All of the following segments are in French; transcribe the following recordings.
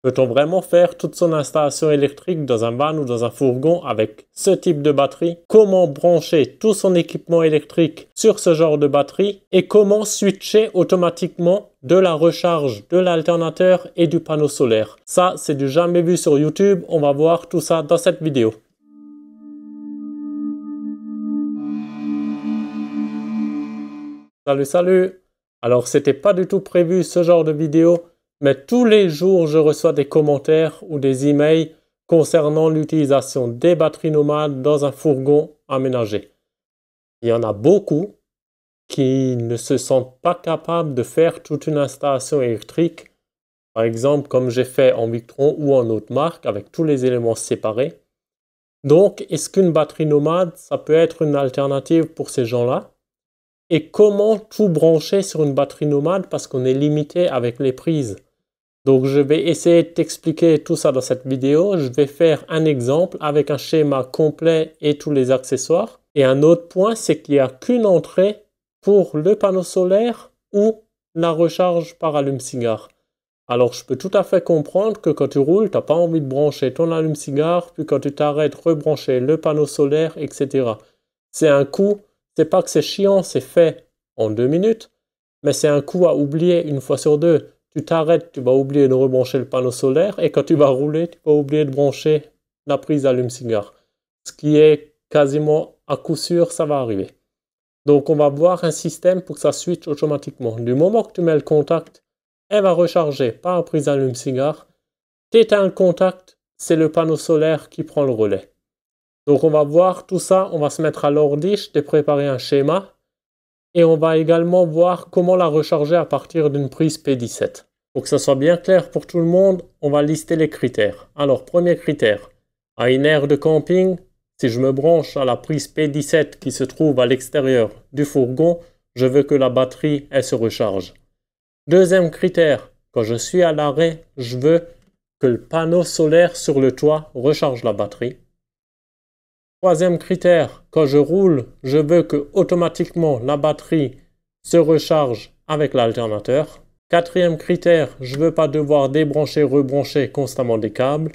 Peut-on vraiment faire toute son installation électrique dans un van ou dans un fourgon avec ce type de batterie? Comment brancher tout son équipement électrique sur ce genre de batterie? Et comment switcher automatiquement de la recharge de l'alternateur et du panneau solaire? Ça, c'est du jamais vu sur YouTube. On va voir tout ça dans cette vidéo. Salut! Alors, c'était pas du tout prévu ce genre de vidéo, mais tous les jours, je reçois des commentaires ou des emails concernant l'utilisation des batteries nomades dans un fourgon aménagé. Il y en a beaucoup qui ne se sentent pas capables de faire toute une installation électrique, par exemple comme j'ai fait en Victron ou en autre marque avec tous les éléments séparés. Donc, est-ce qu'une batterie nomade, ça peut être une alternative pour ces gens-là? Et comment tout brancher sur une batterie nomade parce qu'on est limité avec les prises. Donc je vais essayer de t'expliquer tout ça dans cette vidéo. Je vais faire un exemple avec un schéma complet et tous les accessoires. Et un autre point, c'est qu'il n'y a qu'une entrée pour le panneau solaire ou la recharge par allume-cigare. Alors je peux tout à fait comprendre que quand tu roules, tu n'as pas envie de brancher ton allume-cigare, puis quand tu t'arrêtes, rebrancher le panneau solaire, etc. C'est un coût. C'est pas que c'est chiant, c'est fait en 2 minutes, mais c'est un coup à oublier une fois sur deux. Tu t'arrêtes, tu vas oublier de rebrancher le panneau solaire et quand tu vas rouler, tu vas oublier de brancher la prise allume-cigare. Ce qui est quasiment à coup sûr, ça va arriver. Donc on va voir un système pour que ça switch automatiquement. Du moment que tu mets le contact, elle va recharger par la prise allume-cigare. Tu éteins le contact, c'est le panneau solaire qui prend le relais. Donc on va voir tout ça, on va se mettre à l'ordi, je t'ai préparé un schéma et on va également voir comment la recharger à partir d'une prise P17. Pour que ça soit bien clair pour tout le monde, on va lister les critères. Alors premier critère, à une aire de camping, si je me branche à la prise P17 qui se trouve à l'extérieur du fourgon, je veux que la batterie elle se recharge. Deuxième critère, quand je suis à l'arrêt, je veux que le panneau solaire sur le toit recharge la batterie. Troisième critère, quand je roule, je veux que automatiquement la batterie se recharge avec l'alternateur. Quatrième critère, je ne veux pas devoir débrancher, rebrancher constamment des câbles.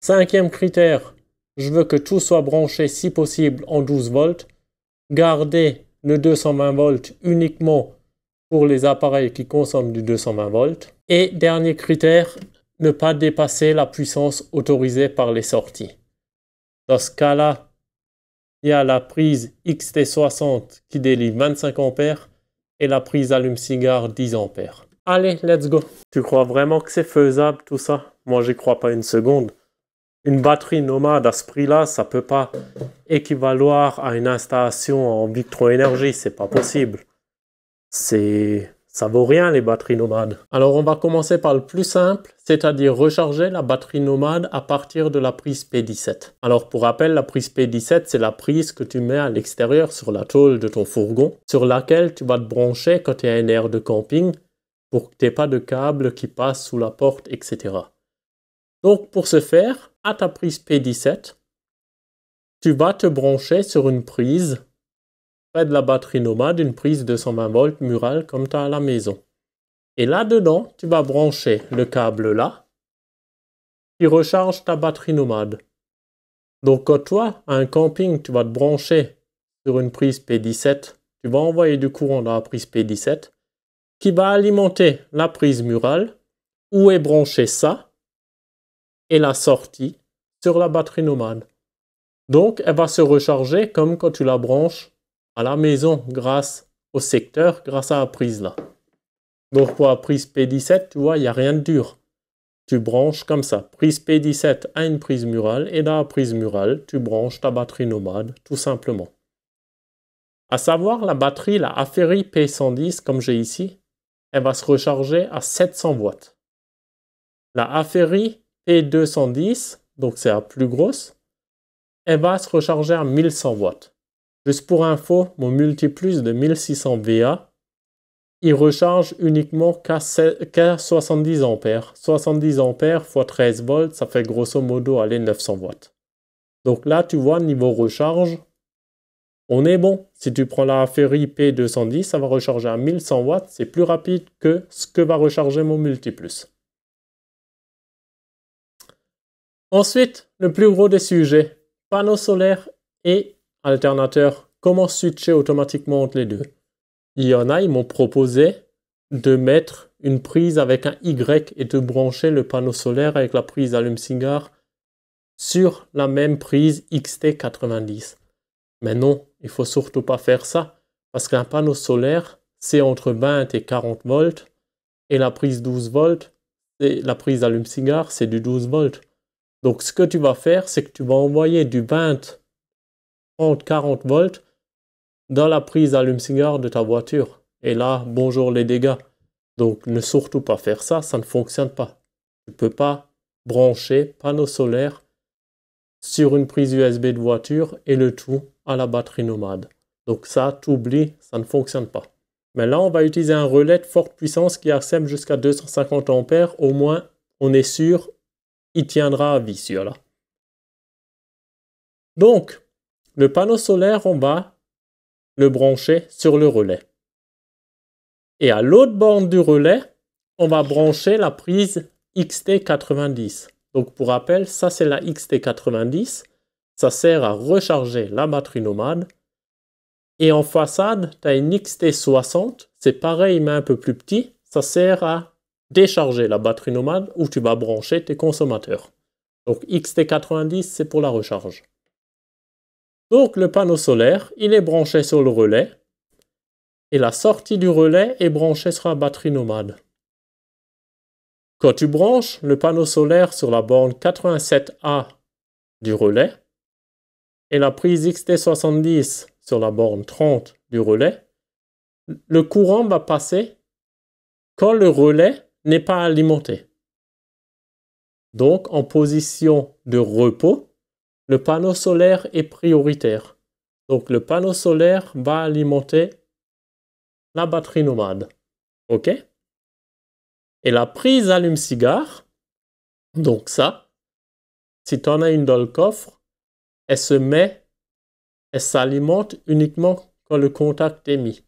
Cinquième critère, je veux que tout soit branché si possible en 12 volts. Garder le 220 volts uniquement pour les appareils qui consomment du 220 volts. Et dernier critère, ne pas dépasser la puissance autorisée par les sorties. Dans ce cas-là, il y a la prise XT60 qui délivre 25 ampères et la prise allume-cigare 10 ampères. Allez, let's go! Tu crois vraiment que c'est faisable tout ça? Moi, j'y crois pas une seconde. Une batterie nomade à ce prix-là, ça peut pas équivaloir à une installation en Victron Énergie, c'est pas possible. Ça vaut rien les batteries nomades. Alors on va commencer par le plus simple, c'est-à-dire recharger la batterie nomade à partir de la prise P17. Alors pour rappel, la prise P17, c'est la prise que tu mets à l'extérieur sur la tôle de ton fourgon, sur laquelle tu vas te brancher quand tu as une aire de camping pour que tu n'aies pas de câble qui passe sous la porte, etc. Donc pour ce faire, à ta prise P17, tu vas te brancher sur une prise de la batterie nomade, une prise 220 volts murale comme tu as à la maison. Et là-dedans, tu vas brancher le câble là qui recharge ta batterie nomade. Donc quand toi, à un camping, tu vas te brancher sur une prise P17, tu vas envoyer du courant dans la prise P17 qui va alimenter la prise murale où est branché ça et la sortie sur la batterie nomade. Donc elle va se recharger comme quand tu la branches à la maison grâce au secteur, grâce à la prise là. Donc pour la prise P17, tu vois, il n'y a rien de dur. Tu branches comme ça. Prise P17 à une prise murale et dans la prise murale, tu branches ta batterie nomade, tout simplement. À savoir, la batterie, la Aferi P110, comme j'ai ici, elle va se recharger à 700 watts. La Aferi P210, donc c'est la plus grosse, elle va se recharger à 1100 watts. Juste pour info, mon Multiplus de 1600 VA, il recharge uniquement qu'à 70 ampères. 70 ampères x 13 volts, ça fait grosso modo aller 900 watts. Donc là, tu vois, niveau recharge, on est bon. Si tu prends la Aferi P210, ça va recharger à 1100 watts. C'est plus rapide que ce que va recharger mon Multiplus. Ensuite, le plus gros des sujets, panneaux solaires et alternateurs. Comment switcher automatiquement entre les deux? Il y en a, ils m'ont proposé de mettre une prise avec un Y et de brancher le panneau solaire avec la prise allume-cigare sur la même prise XT90. Mais non, il faut surtout pas faire ça parce qu'un panneau solaire, c'est entre 20 et 40 volts et la prise 12 volts, et la prise allume-cigare, c'est du 12 volts. Donc ce que tu vas faire, c'est que tu vas envoyer du 20, 30, 40 volts dans la prise allume-cigare de ta voiture. Et là, bonjour les dégâts. Donc ne surtout pas faire ça, ça ne fonctionne pas. Tu ne peux pas brancher panneau solaire sur une prise USB de voiture et le tout à la batterie nomade. Donc ça, t'oublies, ça ne fonctionne pas. Mais là, on va utiliser un relais de forte puissance qui accepte jusqu'à 250 ampères. Au moins, on est sûr, il tiendra à vie celui-là. Donc, le panneau solaire, on va le brancher sur le relais. Et à l'autre borne du relais, on va brancher la prise XT90. Donc pour rappel, ça c'est la XT90. Ça sert à recharger la batterie nomade. Et en façade, tu as une XT60. C'est pareil, mais un peu plus petit. Ça sert à décharger la batterie nomade où tu vas brancher tes consommateurs. Donc XT90, c'est pour la recharge. Donc le panneau solaire, il est branché sur le relais. Et la sortie du relais est branchée sur la batterie nomade. Quand tu branches le panneau solaire sur la borne 87A du relais et la prise XT70 sur la borne 30 du relais, le courant va passer quand le relais n'est pas alimenté. Donc, en position de repos, le panneau solaire est prioritaire. Donc, le panneau solaire va alimenter la batterie nomade. OK? Et la prise allume-cigare, donc ça, si tu en as une dans le coffre, elle s'alimente uniquement quand le contact est mis.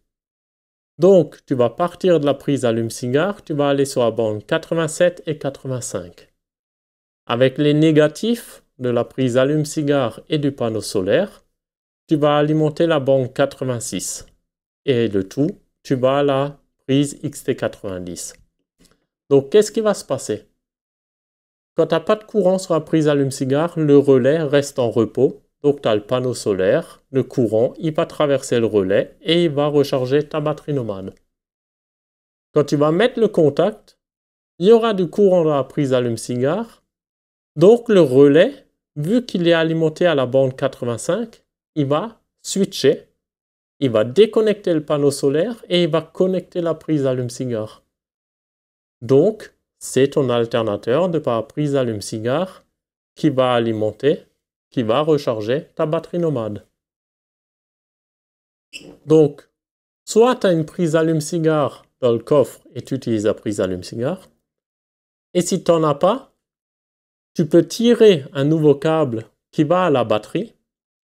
Donc, tu vas partir de la prise allume-cigare, tu vas aller sur la borne 87 et 85. Avec les négatifs de la prise allume-cigare et du panneau solaire, tu vas alimenter la borne 86. Et le tout, tu vas à la prise XT90. Donc, qu'est-ce qui va se passer? Quand tu n'as pas de courant sur la prise allume-cigare, le relais reste en repos. Donc, tu as le panneau solaire, le courant, il va traverser le relais et il va recharger ta batterie nomade. Quand tu vas mettre le contact, il y aura du courant dans la prise allume-cigare. Donc, le relais, vu qu'il est alimenté à la borne 85, il va switcher. Il va déconnecter le panneau solaire et il va connecter la prise allume-cigare. Donc, c'est ton alternateur de par prise allume-cigare qui va alimenter, qui va recharger ta batterie nomade. Donc, soit tu as une prise allume-cigare dans le coffre et tu utilises la prise allume-cigare. Et si tu n'en as pas, tu peux tirer un nouveau câble qui va à la batterie.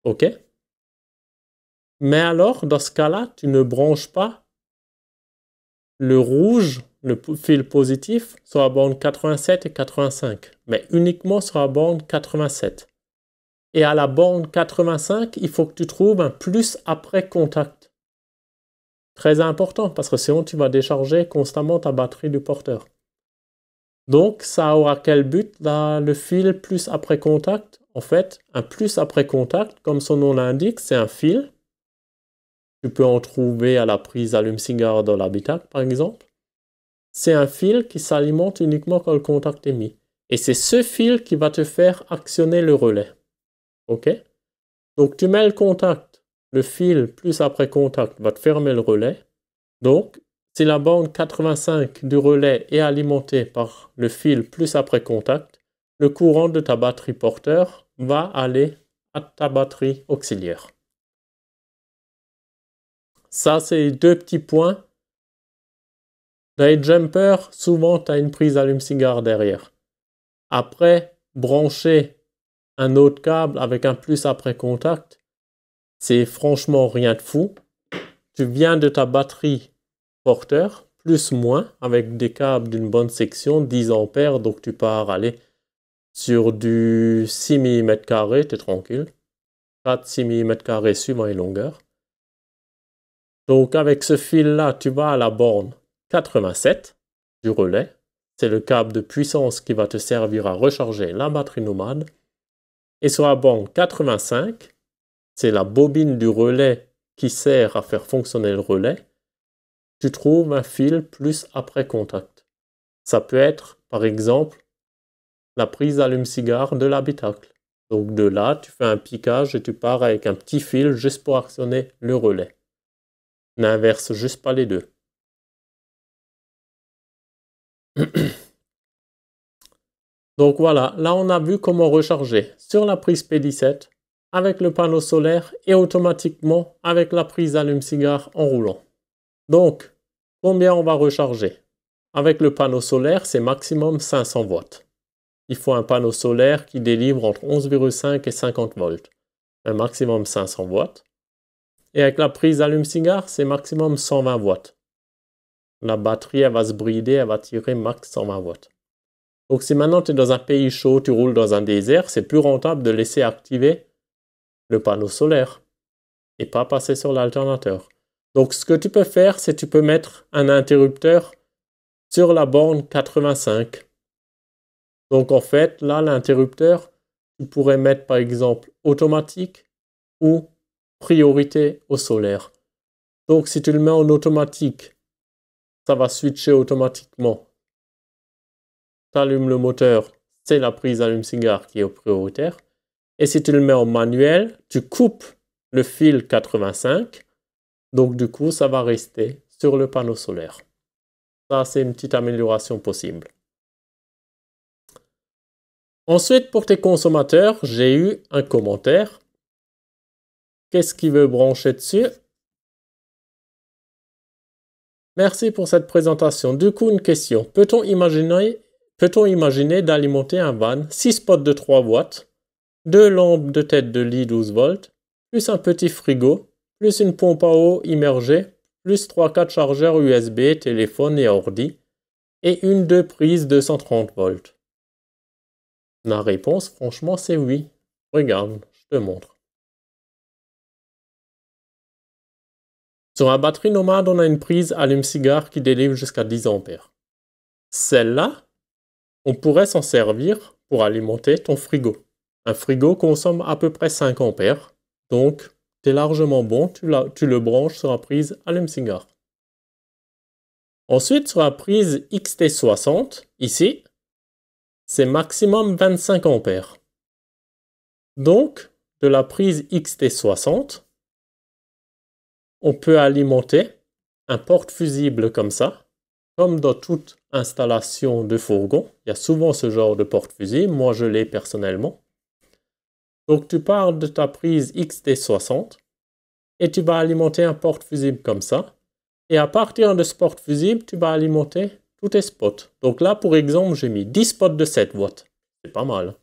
OK? Mais alors, dans ce cas-là, tu ne branches pas le rouge, le fil positif, sur la borne 87 et 85, mais uniquement sur la borne 87. Et à la borne 85, il faut que tu trouves un plus après contact. Très important, parce que sinon tu vas décharger constamment ta batterie du porteur. Donc, ça aura quel but, le fil plus après contact? En fait, un plus après contact, comme son nom l'indique, c'est un fil. Tu peux en trouver à la prise allume-cigare dans l'habitacle, par exemple. C'est un fil qui s'alimente uniquement quand le contact est mis. Et c'est ce fil qui va te faire actionner le relais. OK? Donc, tu mets le contact. Le fil plus après contact va te fermer le relais. Donc, si la borne 85 du relais est alimentée par le fil plus après contact, le courant de ta batterie porteur va aller à ta batterie auxiliaire. Ça, c'est les deux petits points. Dans les jumpers, souvent, tu as une prise allume-cigare derrière. Après, brancher un autre câble avec un plus après contact, c'est franchement rien de fou. Tu viens de ta batterie porteur, plus moins, avec des câbles d'une bonne section, 10 ampères, donc tu pars aller Sur du 6 mm², tu es tranquille. 4-6 mm² suivant les longueurs. Donc avec ce fil-là, tu vas à la borne 87 du relais. C'est le câble de puissance qui va te servir à recharger la batterie nomade. Et sur la borne 85, c'est la bobine du relais qui sert à faire fonctionner le relais. Tu trouves un fil plus après contact. Ça peut être, par exemple, la prise allume-cigare de l'habitacle. Donc de là, tu fais un piquage et tu pars avec un petit fil juste pour actionner le relais. N'inverse juste pas les deux. Donc voilà, là on a vu comment recharger sur la prise P17 avec le panneau solaire et automatiquement avec la prise allume-cigare en roulant. Donc, combien on va recharger? Avec le panneau solaire, c'est maximum 500 watts. Il faut un panneau solaire qui délivre entre 11,5 et 50 volts. Un maximum 500 watts. Et avec la prise allume-cigare, c'est maximum 120 watts. La batterie, elle va se brider, elle va tirer max 120 watts. Donc si maintenant tu es dans un pays chaud, tu roules dans un désert, c'est plus rentable de laisser activer le panneau solaire et pas passer sur l'alternateur. Donc ce que tu peux faire, c'est que tu peux mettre un interrupteur sur la borne 85. Donc en fait, là, l'interrupteur, tu pourrais mettre par exemple automatique ou priorité au solaire. Donc si tu le mets en automatique, ça va switcher automatiquement. Tu allumes le moteur, c'est la prise allume-cigare qui est prioritaire. Et si tu le mets en manuel, tu coupes le fil 85. Donc du coup, ça va rester sur le panneau solaire. Ça, c'est une petite amélioration possible. Ensuite, pour tes consommateurs, j'ai eu un commentaire. Qu'est-ce qu'il veut brancher dessus? Merci pour cette présentation. Du coup, une question. Peut-on imaginer d'alimenter un van 6 spots de 3 watts, 2 lampes de tête de lit 12 volts, plus un petit frigo, plus une pompe à eau immergée, plus 3-4 chargeurs USB, téléphone et ordi, et 1-2 prises 230 volts? La réponse, franchement, c'est oui. Regarde, je te montre. Sur la batterie nomade, on a une prise allume-cigare qui délivre jusqu'à 10 ampères. Celle-là, on pourrait s'en servir pour alimenter ton frigo. Un frigo consomme à peu près 5 ampères, donc tu es largement bon, tu le branches sur la prise allume-cigare. Ensuite, sur la prise XT60, ici, c'est maximum 25 ampères. Donc, de la prise XT60, on peut alimenter un porte-fusible comme ça, comme dans toute installation de fourgon. Il y a souvent ce genre de porte-fusible, moi je l'ai personnellement. Donc tu pars de ta prise XT60 et tu vas alimenter un porte-fusible comme ça. Et à partir de ce porte-fusible, tu vas alimenter tous tes spots. Donc là, pour exemple, j'ai mis 10 spots de 7 watts. C'est pas mal.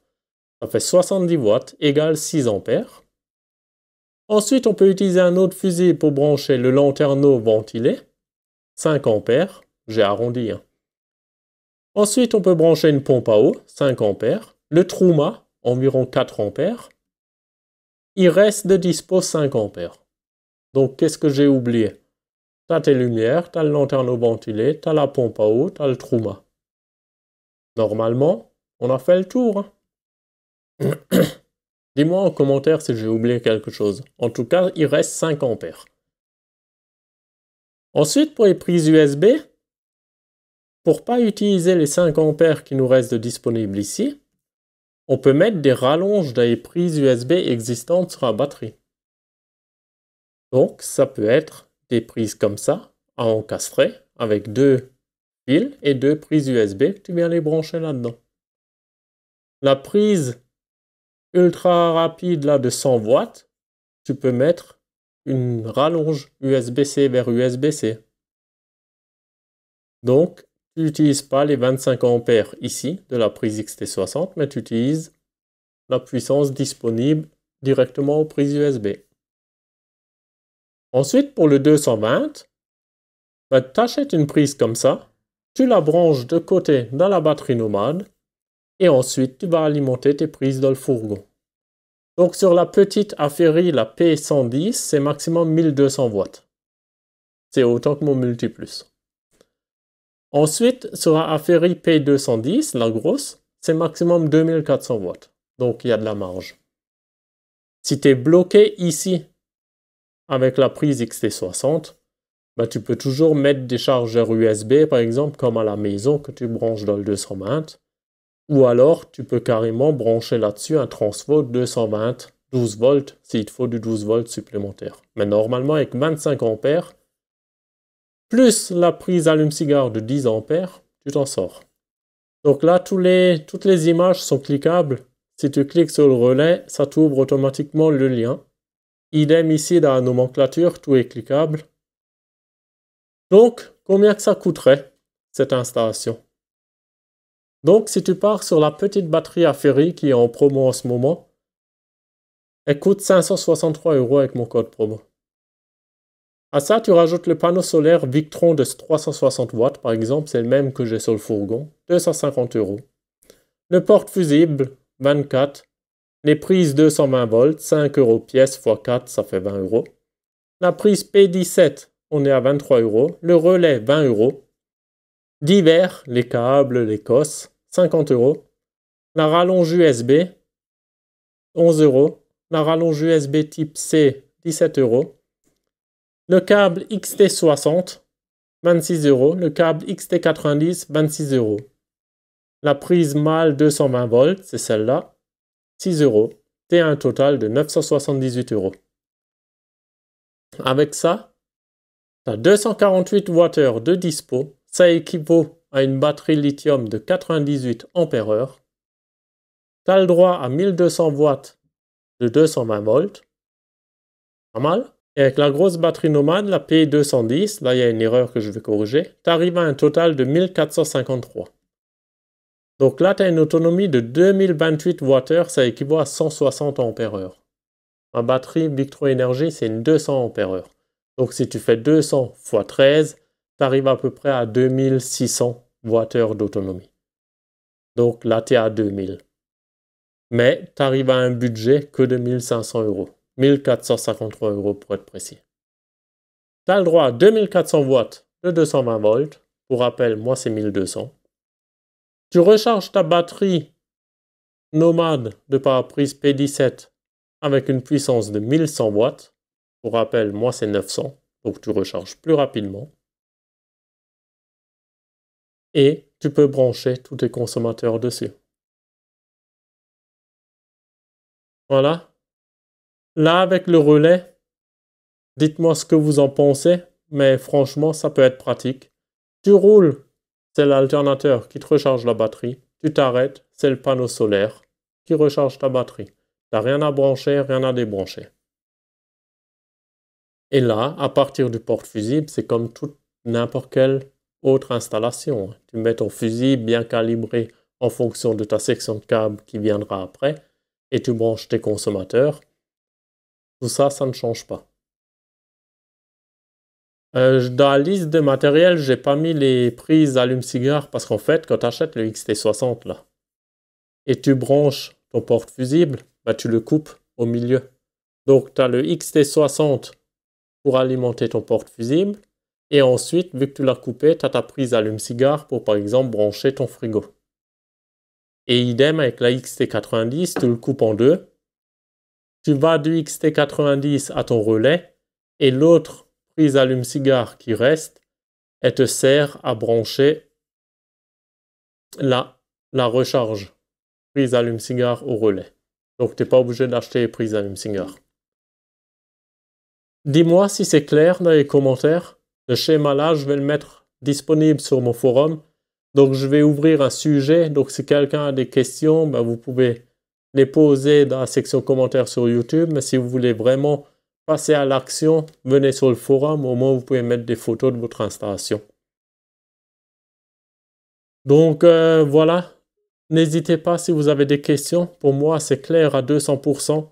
Ça fait 70 watts égale 6 ampères. Ensuite, on peut utiliser un autre fusible pour brancher le lanterneau ventilé. 5 ampères. J'ai arrondi. Ensuite, on peut brancher une pompe à eau. 5 ampères. Le Truma, environ 4 ampères. Il reste de dispo 5 ampères. Donc, qu'est-ce que j'ai oublié? Tu as tes lumières, tu as le lanterneau ventilé, tu as la pompe à eau, tu as le Truma. Normalement, on a fait le tour. Dis-moi en commentaire si j'ai oublié quelque chose. En tout cas, il reste 5 ampères. Ensuite, pour les prises USB, pour ne pas utiliser les 5 ampères qui nous restent de disponibles ici, on peut mettre des rallonges dans les prises USB existantes sur la batterie. Donc, ça peut être des prises comme ça, à encastrer, avec 2 fils et 2 prises USB, tu viens les brancher là-dedans. La prise ultra rapide là de 100 watts, tu peux mettre une rallonge USB-C vers USB-C. Donc, tu n'utilises pas les 25 ampères ici de la prise XT60, mais tu utilises la puissance disponible directement aux prises USB. Ensuite, pour le 220, tu achètes une prise comme ça, tu la branches de côté dans la batterie nomade Et ensuite, tu vas alimenter tes prises dans le fourgon. Donc sur la petite Aferi, la P110, c'est maximum 1200 watts. C'est autant que mon Multiplus. Ensuite, sur la Aferi P210, la grosse, c'est maximum 2400 watts. Donc il y a de la marge. Si tu es bloqué ici avec la prise XT60, bah, tu peux toujours mettre des chargeurs USB, par exemple, comme à la maison que tu branches dans le 220. Ou alors, tu peux carrément brancher là-dessus un transfo 220, 12 volts, s'il te faut du 12 volts supplémentaire. Mais normalement, avec 25 ampères, plus la prise allume-cigare de 10 ampères, tu t'en sors. Donc là, toutes les images sont cliquables. Si tu cliques sur le relais, ça t'ouvre automatiquement le lien. Idem ici dans la nomenclature, tout est cliquable. Donc, combien que ça coûterait, cette installation? Donc, si tu pars sur la petite batterie Aferi qui est en promo en ce moment, elle coûte 563 € avec mon code promo. À ça, tu rajoutes le panneau solaire Victron de 360 watts, par exemple, c'est le même que j'ai sur le fourgon, 250 €. Le porte-fusible, 24. Les prises 220 volts, 5 € pièce x 4, ça fait 20 €. La prise P17, on est à 23 €. Le relais, 20 €. Divers, les câbles, les cosses, 50 €. La rallonge USB, 11 €. La rallonge USB type C, 17 €. Le câble XT60, 26 €. Le câble XT90, 26 €. La prise mâle 220 volts, c'est celle-là, 6 €. Et un total de 978 €. Avec ça, tu as 248 Wh de dispo. Ça équivaut à une batterie lithium de 98 ampères-heure. Tu as le droit à 1200 watts de 220 volts. Pas mal. Et avec la grosse batterie nomade, la P210, là il y a une erreur que je vais corriger, tu arrives à un total de 1453. Donc là, tu as une autonomie de 2028 Wh, ça équivaut à 160 ampères-heure. Ma batterie Victron Energy, c'est une 200 ampères-heure. Donc si tu fais 200 x 13, tu arrives à peu près à 2600 Wh d'autonomie. Donc là, tu es à 2000. Mais tu arrives à un budget que de 1500 €. 1453 € pour être précis. Tu as le droit à 2400 watts de 220 volts. Pour rappel, moi c'est 1200. Tu recharges ta batterie nomade de paraprise P17 avec une puissance de 1100 watts. Pour rappel, moi c'est 900. Donc tu recharges plus rapidement. Et tu peux brancher tous tes consommateurs dessus. Voilà. Là, avec le relais, dites-moi ce que vous en pensez, mais franchement, ça peut être pratique. Tu roules, c'est l'alternateur qui te recharge la batterie. Tu t'arrêtes, c'est le panneau solaire qui recharge ta batterie. Tu n'as rien à brancher, rien à débrancher. Et là, à partir du porte-fusible, c'est comme toute n'importe quelle autre installation. Tu mets ton fusible bien calibré en fonction de ta section de câble qui viendra après et tu branches tes consommateurs. Tout ça, ça ne change pas. Dans la liste de matériel, j'ai pas mis les prises allume-cigare parce qu'en fait, quand tu achètes le XT60 là, et tu branches ton porte-fusible, bah, tu le coupes au milieu. Donc, tu as le XT60 pour alimenter ton porte-fusible. Et ensuite, vu que tu l'as coupé, tu as ta prise allume-cigare pour, par exemple, brancher ton frigo. Et idem avec la XT90, tu le coupes en deux. Tu vas du XT90 à ton relais et l'autre prise allume-cigare qui reste, elle te sert à brancher la recharge prise allume-cigare au relais. Donc tu n'es pas obligé d'acheter les prises allume-cigare. Dis-moi si c'est clair dans les commentaires. Le schéma là, je vais le mettre disponible sur mon forum. Donc je vais ouvrir un sujet. Donc si quelqu'un a des questions, ben, vous pouvez les poser dans la section commentaires sur YouTube. Mais si vous voulez vraiment passer à l'action, venez sur le forum. Au moins vous pouvez mettre des photos de votre installation. Donc voilà. N'hésitez pas si vous avez des questions. Pour moi, c'est clair à 200%.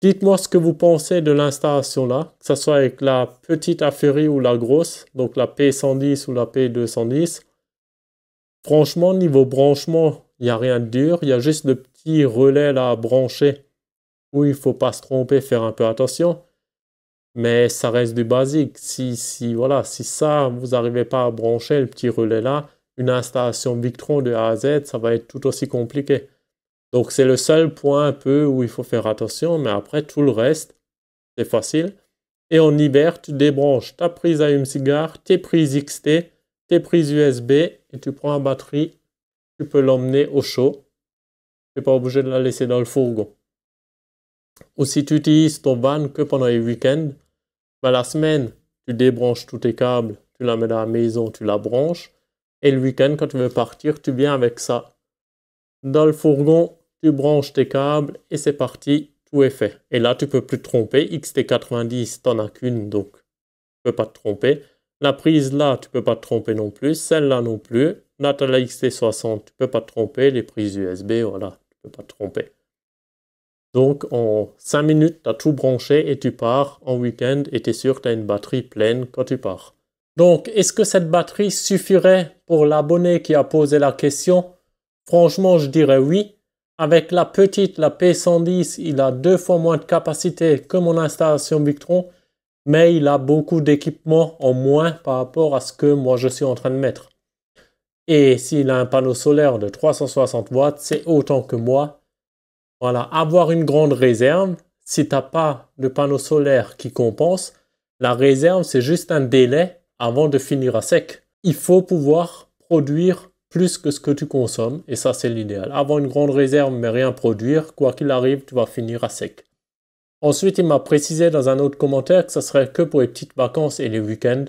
Dites-moi ce que vous pensez de l'installation là, que ce soit avec la petite Aferi ou la grosse, donc la P110 ou la P210. Franchement, niveau branchement, Il n'y a rien de dur. Il y a juste le petit relais là à brancher où il ne faut pas se tromper, faire un peu attention. Mais ça reste du basique. Voilà, si ça, vous n'arrivez pas à brancher le petit relais là, une installation Victron de A à Z, ça va être tout aussi compliqué. Donc c'est le seul point un peu où il faut faire attention, mais après tout le reste, c'est facile. Et en hiver, tu débranches ta prise allume-cigare, tes prises XT, tes prises USB, et tu prends la batterie, tu peux l'emmener au chaud. Tu n'es pas obligé de la laisser dans le fourgon. Ou si tu utilises ton van que pendant les week-ends, la semaine, tu débranches tous tes câbles, tu la mets dans la maison, tu la branches. Et le week-end, quand tu veux partir, tu viens avec ça. Dans le fourgon, tu branches tes câbles et c'est parti, tout est fait. Et là, tu peux plus te tromper. XT90, t'en as qu'une, donc tu peux pas te tromper. La prise là, tu peux pas te tromper non plus. Celle-là non plus. Là, tu as la XT60, tu peux pas te tromper. Les prises USB, voilà, tu peux pas te tromper. Donc, en 5 minutes, tu as tout branché et tu pars en week-end et tu es sûr que tu as une batterie pleine quand tu pars. Donc, est-ce que cette batterie suffirait pour l'abonné qui a posé la question? Franchement, je dirais oui. Avec la petite, la P110, il a 2 fois moins de capacité que mon installation Victron, mais il a beaucoup d'équipement en moins par rapport à ce que moi je suis en train de mettre. Et s'il a un panneau solaire de 360 watts, c'est autant que moi. Voilà, avoir une grande réserve, si tu n'as pas de panneau solaire qui compense, la réserve c'est juste un délai avant de finir à sec. Il faut pouvoir produire plus que ce que tu consommes, et ça c'est l'idéal. Avoir une grande réserve mais rien produire, quoi qu'il arrive, tu vas finir à sec. Ensuite, il m'a précisé dans un autre commentaire que ça serait que pour les petites vacances et les week-ends,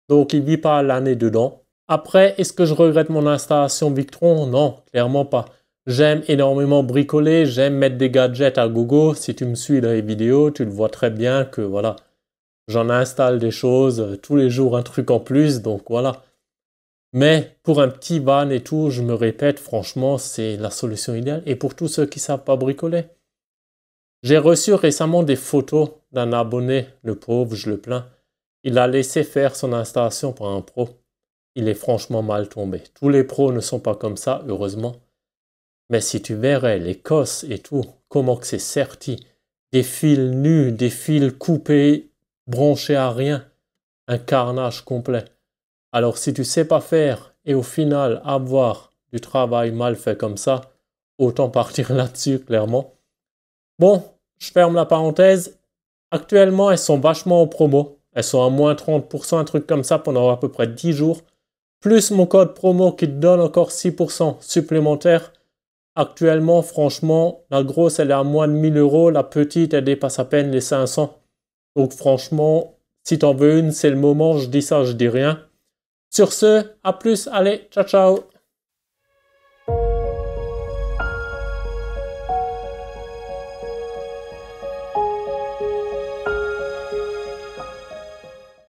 donc il ne vit pas l'année dedans. Après, est-ce que je regrette mon installation Victron? Non, clairement pas. J'aime énormément bricoler, j'aime mettre des gadgets à gogo. Si tu me suis dans les vidéos, tu le vois très bien que voilà, j'en installe des choses tous les jours, un truc en plus, donc voilà. Mais pour un petit van et tout, je me répète, franchement, c'est la solution idéale. Et pour tous ceux qui ne savent pas bricoler. J'ai reçu récemment des photos d'un abonné, le pauvre, je le plains. Il a laissé faire son installation par un pro. Il est franchement mal tombé. Tous les pros ne sont pas comme ça, heureusement. Mais si tu verrais les cosses et tout, comment que c'est serti, des fils nus, des fils coupés, branchés à rien, un carnage complet. Alors si tu sais pas faire et au final avoir du travail mal fait comme ça, autant partir là-dessus clairement. Bon, je ferme la parenthèse. Actuellement, elles sont vachement en promo. Elles sont à moins 30%, un truc comme ça pendant à peu près 10 jours. Plus mon code promo qui te donne encore 6% supplémentaire. Actuellement, franchement, la grosse, elle est à moins de 1000 €. La petite, elle dépasse à peine les 500. Donc franchement, si t'en veux une, c'est le moment. Je dis ça, je dis rien. Sur ce, à plus. Allez, ciao, ciao.